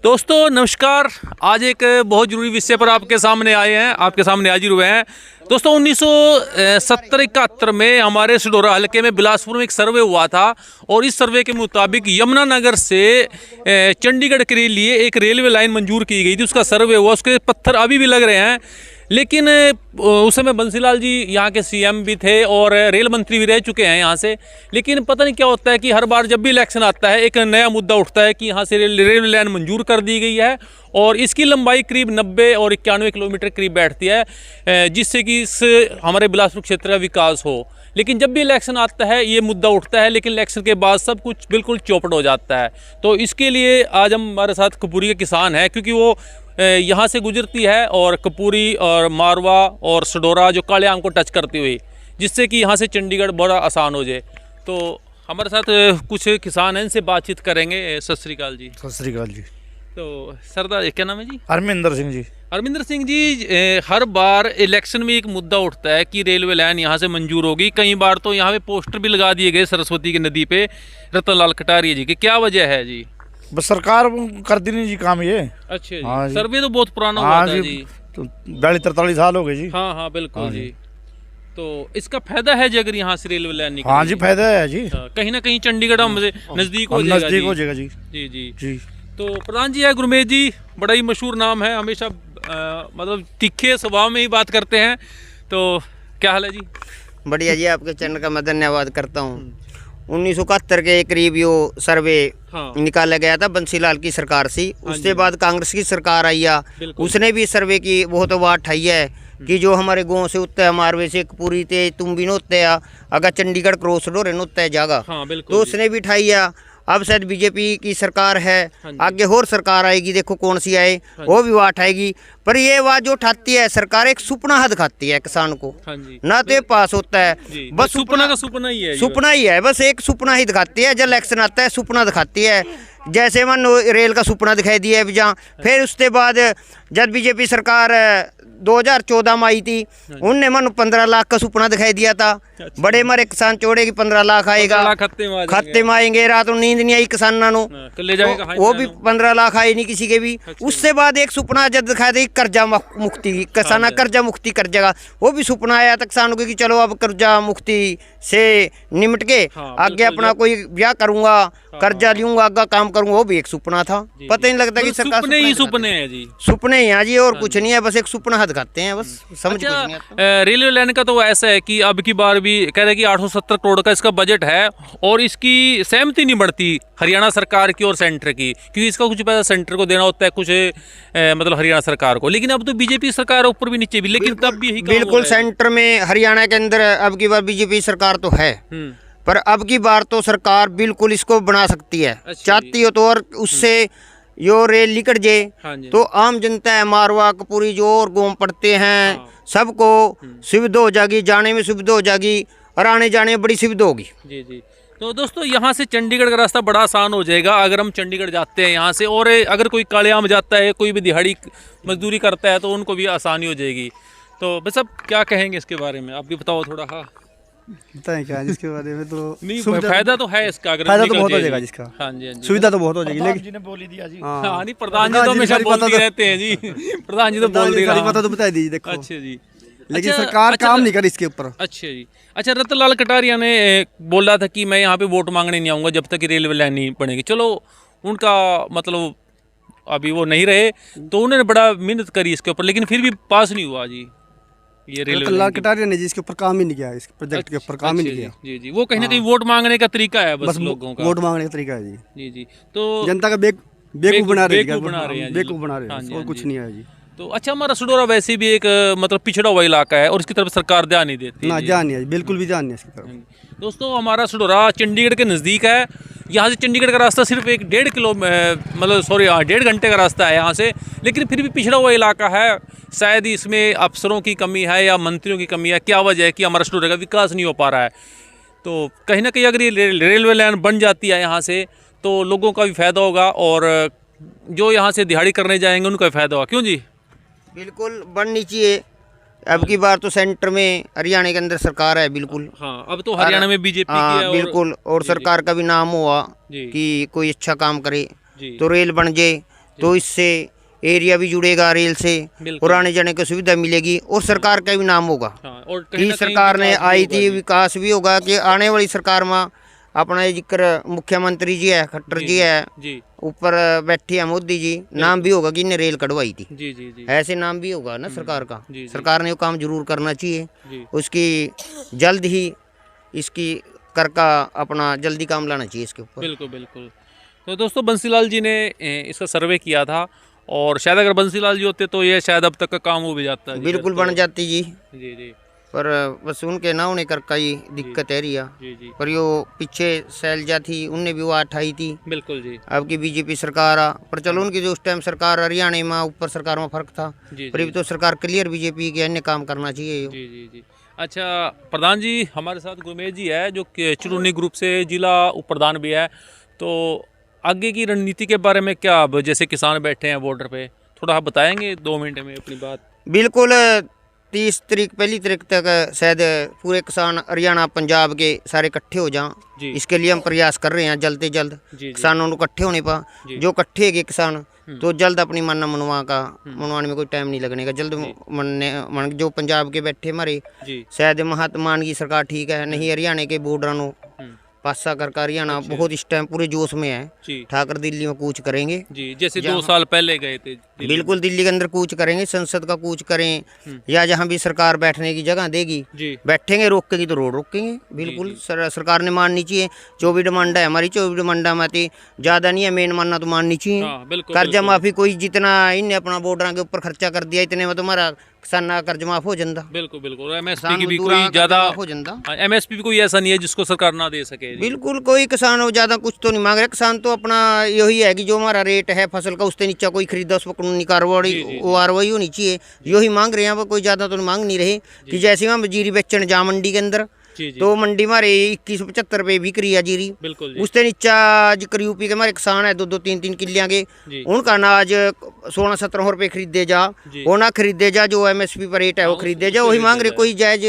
दोस्तों नमस्कार। आज एक बहुत ज़रूरी विषय पर आपके सामने आए हैं, आपके सामने हाजिर हुए हैं। दोस्तों 1970-71 में हमारे सडोरा हलके में बिलासपुर में एक सर्वे हुआ था और इस सर्वे के मुताबिक यमुनानगर से चंडीगढ़ के लिए एक रेलवे लाइन मंजूर की गई थी। उसका सर्वे हुआ, उसके पत्थर अभी भी लग रहे हैं। लेकिन उस समय बंसीलाल जी यहाँ के सीएम भी थे और रेल मंत्री भी रह चुके हैं यहाँ से। लेकिन पता नहीं क्या होता है कि हर बार जब भी इलेक्शन आता है एक नया मुद्दा उठता है कि यहाँ से रेलवे लाइन मंजूर कर दी गई है और इसकी लंबाई करीब 90 और 91 किलोमीटर करीब बैठती है, जिससे कि इस हमारे बिलासपुर क्षेत्र का विकास हो। लेकिन जब भी इलेक्शन आता है ये मुद्दा उठता है, लेकिन इलेक्शन के बाद सब कुछ बिल्कुल चौपट हो जाता है। तो इसके लिए आज हमारे साथ कपूरी के किसान हैं, क्योंकि वो यहाँ से गुजरती है और कपूरी और मारवा और सडोरा जो काले आम को टच करती हुई, जिससे कि यहाँ से चंडीगढ़ बड़ा आसान हो जाए। तो हमारे साथ कुछ किसान हैं, इनसे बातचीत करेंगे। सत श्री अकाल जी। सत श्री अकाल जी। तो सरदार क्या नाम है जी? अरमिंदर सिंह जी। अरमिंदर सिंह जी, हर बार इलेक्शन में एक मुद्दा उठता है कि रेलवे लाइन यहाँ से मंजूर होगी। कई बार तो यहाँ पे पोस्टर भी लगा दिए गए सरस्वती की नदी पे रतनलाल कटारिया जी की। क्या वजह है जी? बस सरकार कर दी नहीं जी काम ये। अच्छा जी। हाँ जी। सर्वे तो बहुत पुराना हुआ था जी। तो 42-43 साल हो गए जी। हाँ बिल्कुल जी। तो इसका फायदा है जी अगर यहाँ से रेलवे लाइन निकले? हाँ जी, फायदा है जी। कहीं ना कहीं चंडीगढ़ हमसे नजदीक हो जाएगा जी। जी जी जी। तो प्रधान जी है गुरमेश जी, बड़ा ही मशहूर नाम है, हमेशा मतलब तीखे स्वभाव में ही बात करते हैं। तो क्या हाल है जी? बढ़िया जी, आपके चैनल का मैं धन्यवाद करता हूँ। 1971 के करीब यो सर्वे निकाला गया था बंसीलाल की सरकार से। उसके बाद कांग्रेस की सरकार आई है, उसने भी सर्वे की बहुत बात उठाई है कि जो हमारे गाँव से उत्तर मारवे से पूरी ते तुम भी नोते अगर चंडीगढ़ क्रॉस रोड नोते जागा, तो उसने भी उठाई है। अब शायद बीजेपी की सरकार है, आगे और सरकार आएगी, देखो कौन सी आए, वो भी बात आएगी। पर ये बात जो उठाती है सरकार एक सुपना दिखाती है किसान को, ना तो पास होता है, बस सुपना का सुपना ही है, सुपना ही है, बस एक सुपना ही दिखाती है। जब इलेक्शन आता है सुपना दिखाती है। जैसे मन रेल का सुपना दिखाई दिया है जहाँ, फिर उसके बाद जब बीजेपी सरकार 2014 में आई थी, उनने मन 15 लाख का सुपना दिखाई दिया था। बड़े मारे किसान चोड़े की 15 लाख आएगा, खाते में आएंगे, रात में नींद नहीं आई किसानों को, वो भी 15 लाख आए नहीं किसी के भी। उससे बाद एक सुपना जब दिखाया था कर्जा मुक्ति, किसान कर्जा मुक्ति कर जाएगा, वो भी सुपना आया था किसानों को कि चलो अब कर्जा मुक्ति से निमट के आगे अपना कोई ब्याह करूंगा, कर्जा लूंगा, आगे काम करूंगा, वो भी एक सुपना था। पता नहीं लगता कि सरकार सुपने हैं जी, सुपने हैं जी, और कुछ नहीं है, बस एक सुपना दिखाते हैं, बस समझ कुछ नहीं आता। रेलवे लाइन का तो ऐसा है कि अब की बार भी कह रहे हैं कि 870 करोड़ का इसका बजट है और इसकी सहमति नहीं बढ़ती हरियाणा सरकार की और सेंटर की, क्योंकि इसका कुछ पैसा सेंटर को देना होता है, कुछ मतलब हरियाणा सरकार को। लेकिन अब तो बीजेपी सरकार ऊपर भी नीचे भी, लेकिन तब भी यही बिल्कुल सेंटर में हरियाणा के अंदर अब की बार बीजेपी सरकार तो है, पर अब की बार तो सरकार बिल्कुल इसको बना सकती है, चाहती हो तो। और उससे यो रेल निकट जाए तो आम जनता है, मारवा कपूरी जो और गाँव पड़ते हैं, सबको सुविधा हो जाएगी, जाने में सुविधा हो जाएगी और आने जाने में बड़ी सुविधा होगी। जी जी। तो दोस्तों यहाँ से चंडीगढ़ का रास्ता बड़ा आसान हो जाएगा अगर हम चंडीगढ़ जाते हैं यहाँ से। और अगर कोई कालेआम जाता है, कोई भी दिहाड़ी मजदूरी करता है, तो उनको भी आसानी हो जाएगी। तो बस अब क्या कहेंगे इसके बारे में, आप भी बताओ थोड़ा। हाँ बताएं क्या इसके बारे में? तो नहीं, फायदा तो है इसका, अगर फायदा तो बहुत हो जाएगा जिसका। हाँ जी, सुविधा तो बहुत हो जाएगी। लेकिन जी ने बोली दिया जी। हाँ नहीं, प्रधान जी तो हमेशा बोलते रहते हैं जी। प्रधान जी तो बोल रही है, पता तो बता दीजिए। देखो अच्छा जी, लेकिन सरकार काम नहीं कर इसके ऊपर। अच्छा जी। अच्छा, रतनलाल कटारिया ने बोला था कि मैं यहाँ पे वोट मांगने नहीं आऊँगा जब तक कि रेलवे लाइन नहीं बनेगी। चलो उनका मतलब अभी वो नहीं रहे, तो उन्होंने बड़ा मेहनत करी इसके ऊपर, लेकिन फिर भी पास नहीं हुआ जी ये रेलवे। रतनलाल कटारिया ने जी इसके ऊपर काम ही नहीं किया, इस प्रोजेक्ट के ऊपर काम ही नहीं किया। जी जी, वो कहीं ना कहीं वोट मांगने का तरीका है, बस लोगों का वोट मांगने का तरीका है जी। जी जी। तो जनता का बेवकूफ बना रहे हैं, बेवकूफ बना रहे हैं, और कुछ नहीं है जी। तो अच्छा, हमारा सडोरा वैसे भी एक मतलब पिछड़ा हुआ इलाका है और इसकी तरफ सरकार ध्यान नहीं देती ना, ध्यान नहीं है, बिल्कुल भी ध्यान नहीं है इसकी तरफ। दोस्तों हमारा सडोरा चंडीगढ़ के नज़दीक है। यहाँ से चंडीगढ़ का रास्ता सिर्फ 1.5 घंटे का रास्ता है यहाँ से, लेकिन फिर भी पिछड़ा हुआ इलाका है। शायद इसमें अफसरों की कमी है या मंत्रियों की कमी है, क्या वजह है कि हमारा सडोरा का विकास नहीं हो पा रहा है। तो कहीं ना कहीं अगर ये रेलवे लाइन बन जाती है यहाँ से, तो लोगों का भी फायदा होगा और जो यहाँ से दिहाड़ी करने जाएंगे उनका भी फायदा होगा। क्यों जी? बिल्कुल बननी चाहिए। अब की बार तो सेंटर में हरियाणा के अंदर सरकार है, बिल्कुल। हाँ, अब तो हरियाणा में बीजेपी की है, बिल्कुल। और सरकार का भी नाम हुआ कि कोई अच्छा काम करे, तो रेल बन जाए तो इससे एरिया भी जुड़ेगा रेल से बिल्कुल। और आने जाने की सुविधा मिलेगी और सरकार का भी नाम होगा हाँ, और कहीं कि ना कहीं सरकार ने विकास भी आई होगा थी, जी। विकास भी होगा कि आने वाली सरकार में अपना ये जिक्र मुख्यमंत्री जी है, खट्टर जी है, जी ऊपर बैठी है मोदी जी, नाम भी होगा कि इन्हें रेल कढ़वाई थी, जी जी जी ऐसे नाम भी होगा ना सरकार का। जी, जी। सरकार ने वो काम जरूर करना चाहिए, जी उसकी जल्द ही इसकी कर का अपना जल्दी काम लाना चाहिए इसके ऊपर। बिल्कुल बिल्कुल। तो दोस्तों बंसीलाल जी ने इसका सर्वे किया था, और शायद अगर बंसीलाल जी होते तो ये शायद अब तक का काम हो भी जाता है जी। बिल्कुल तो- बन जाती जी, जी जी पर बस उनके ना होने कर का ही दिक्कत है रिया। जी जी पर यो पीछे शैलजा थी, उनने भी वो उठाई थी, बिल्कुल जी अब की बीजेपी सरकार आ, पर चलो उनकी जो उस टाइम सरकार हरियाणा में ऊपर सरकार में फर्क था, जी पर अभी तो सरकार क्लियर बीजेपी के अन्य काम करना चाहिए यो। जी जी जी। अच्छा प्रधान जी, हमारे साथ गुरमेश जी है जो कि चिरूनी ग्रुप से जिला उप प्रधान भी है। तो आगे की रणनीति के बारे में क्या, अब जैसे किसान बैठे हैं बॉर्डर पे, थोड़ा आप बताएंगे 2 मिनट में अपनी बात। बिल्कुल 30 तारीख पहली तारीख तक शायद पूरे किसान हरियाणा पंजाब के सारे इकट्ठे हो जी। जाएं, इसके लिए हम प्रयास कर रहे हैं जल्द से जल्द जी जी किसानों को इकट्ठे होने पा, जी। जो इकट्ठे गए किसान तो जल्द अपनी मानना मनवाने में कोई टाइम नहीं लगने का, जल्द मन जो पंजाब के बैठे हमारे जी शायद महात्मा की सरकार ठीक है, नहीं हरियाणा के बॉर्डर हम्म, पासा कर हरियाणा बहुत इस टाइम पूरे जोश में है, जी ठाकर दिल्ली में कूच करेंगे, जी जैसे 2 साल पहले गए थे दिल्ली। बिल्कुल दिल्ली के अंदर कूच करेंगे, संसद का कूच करें या जहाँ भी सरकार बैठने की जगह देगी जी बैठेंगे, रोकेंगे तो रोड रोकेंगे, बिल्कुल सरकार ने माननी चाहिए। जो भी डिमांड है हमारी, 24 डिमांड हमारी ज़्यादा नहीं है, मेन मानना तो माननी चाहिए। हाँ बिल्कुल कर्जा माफी कोई जितना इनने अपना बॉर्डर के ऊपर खर्चा कर दिया, इतने में तो हमारा किसान का कर्ज माफ हो जाता, बिल्कुल बिल्कुल। एमएसपी किसान की भी मजदूरा कोई का ज़्यादा कर्जा माफ हो जाता। एमएसपी भी कोई ऐसा नहीं है जिसको सरकार ना दे सके जी। बिल्कुल कोई किसान हो ज़्यादा कुछ तो नहीं मांग रहा, किसान तो अपना यही है कि जो हमारा रेट है फसल का उससे नीचा कोई खरीदा, उस पर कानूनी कार्रवाई कार्रवाई होनी चाहिए, यही मांग रहे हैं, वो कोई ज़्यादा तो मांग नहीं रहे। कि जैसे हम जीरी बेचने जा मंडी के अंदर, जी जी तो मंडी हमारे 2175 रुपये बिक रही है जीरी, बिल्कुल जी उससे नीचा जिक्र यूपी के हमारे किसान है 2-2 3-3 किलियाँ के, जी उनका अनाज 16-17 रुपये खरीदे जा, जी। वो ना खरीदे जा, जो एमएसपी पर रेट है वो खरीदे जा, वही मांग रहे। कोई जायज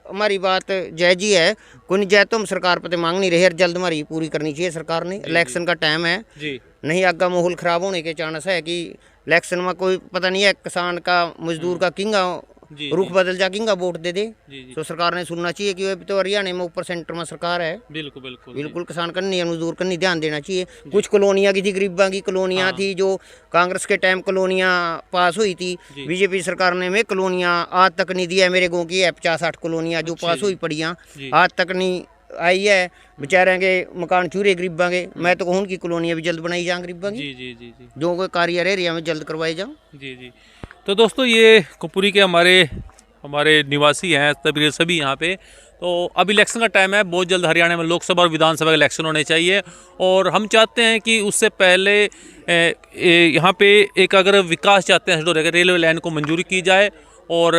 हमारी बात जायज ही है, कोई नहीं जायज तो हम सरकार पर मांग नहीं रहे, जल्द हमारी पूरी करनी चाहिए सरकार ने। इलेक्शन का टाइम है, जी नहीं आगा माहौल खराब होने के चांस है कि इलेक्शन में कोई पता नहीं है किसान का मजदूर का किंगा जी रुख बदल जा, किंगा वोट दे दे। जी जी तो सरकार ने सुनना चाहिए कि अभी तो हरियाणा में ऊपर सेंटर में सरकार है, बिल्कुल बिल्कुल बिल्कुल किसान करनी है, मजदूर करनी, ध्यान देना चाहिए। कुछ कॉलोनियाँ की थी, गरीबा की कॉलोनियाँ थी, जो कांग्रेस के टाइम कॉलोनियाँ पास हुई थी, बीजेपी सरकार ने हमें कॉलोनियाँ आज तक नहीं दिया है। मेरे गाँव की है 50-60 कॉलोनियाँ जो पास हुई पड़ियाँ, जी। आज तक नहीं आई है। बेचारे के मकान चूरे गरीबा के, मैं तो कहूँ की कॉलोनियाँ भी जल्द बनाई जाए गरीबा की, जी जी जी जी जो कोई कार्य एरिया में जल्द करवाए जाओ। जी जी। तो दोस्तों ये कुपुरी के हमारे निवासी हैं तभी सभी यहाँ पे। तो अब इलेक्शन का टाइम है, बहुत जल्द हरियाणा में लोकसभा और विधानसभा के इलेक्शन होने चाहिए, और हम चाहते हैं कि उससे पहले यहाँ पे एक अगर विकास चाहते हैं रेलवे लाइन को मंजूरी की जाए। और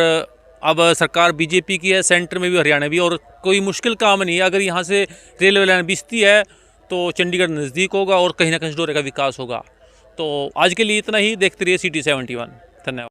अब सरकार बीजेपी की है, सेंटर में भी हरियाणा भी, और कोई मुश्किल काम नहीं है। अगर यहाँ से रेलवे लाइन बिछती है तो चंडीगढ़ नज़दीक होगा और कहीं ना कहीं का विकास होगा। तो आज के लिए इतना ही, देखते रहिए CT71। धन्यवाद।